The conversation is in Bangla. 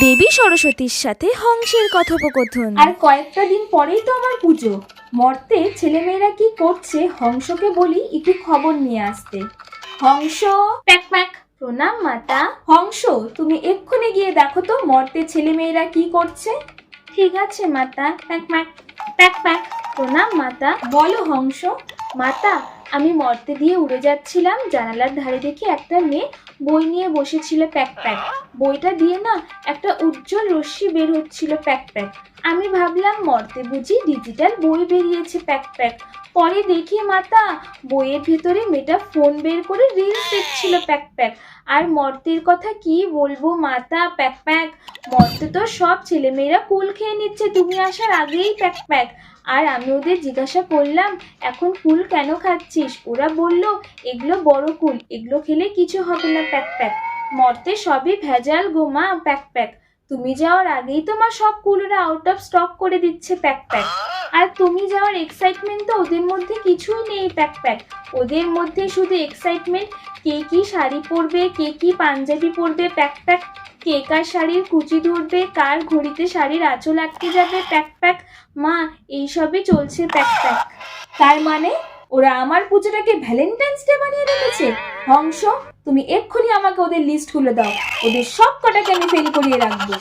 দেবী সরস্বতীর সাথে হংসের কথোপকথন। আর কয়েকটা দিন পরেই তো আমার পুজো। মর্তে ছেলেমেয়েরা কি করছে হংসকে বলি একটু খবর নিয়ে আসতে। Hansa, pack pack. প্রণাম মাতা। হংস, তুমি এক্ষুনি গিয়ে দেখো তো মর্তে ছেলেমেয়েরা কি করছে। ঠিক আছে মাতা। Pack pack pack pack. প্রণাম মাতা। বলো হংস। মাতা, আমি মর্তে দিয়ে উড়ে যাচ্ছিলাম, জানালার ধারে দেখি একটা মেয়ে বই নিয়ে বসেছিল প্যাক প্যাক। বইটা দিয়ে না একটা উজ্জ্বল রশ্মি বের হচ্ছিল প্যাক প্যাক। আমি ভাবলাম মর্তে বুঝি ডিজিটাল বই বেরিয়েছে প্যাক প্যাক। পরে দেখি মাতা, বইয়ের ভেতরে মেয়েটা ফোন বের করে রিলস দেখছিল প্যাক প্যাক। আর মর্তের কথা কি বলবো মাতা, প্যাক প্যাক। মর্তে তো সব ছেলেমেয়েরা কুল খেয়ে নিচ্ছে তুমি আসার আগেই প্যাক প্যাক। আর আমি ওদের জিজ্ঞাসা করলাম এখন কুল কেন খাচ্ছিস, ওরা বলল এগুলো বড় কুল, এগুলো খেলে কিছু হবে না প্যাক প্যাক। মর্তে সবই ভেজাল গো মা প্যাক প্যাক। তুমি যাওয়ার আগেই তোমার সব কুলরা আউট অফ স্টক করে দিচ্ছে প্যাক প্যাক। আর তুমি যাওয়ার এক্সাইটমেন্ট তো ওদের মধ্যে কিছুই নেই প্যাক প্যাক। ওদের মধ্যে শুধু এক্সাইটমেন্ট কে কি শাড়ি পরবে, কে কি পাঞ্জাবি পরবে প্যাক প্যাক, কে কার শাড়ির কুচি ধরবে, কার ঘড়িতে শাড়ির আঁচল আটকে যাবে প্যাক প্যাক। মা, এইসবই চলছে প্যাক প্যাক। তার মানে ওরা আমার পুজোটাকে ভ্যালেন্টাইন্স ডে বানিয়ে রেখেছে। হংস, তুমি এক্ষুনি আমাকে ওদের লিস্ট খুলে দাও, ওদের সব কটাকে আমি ফেল করিয়ে রাখবো।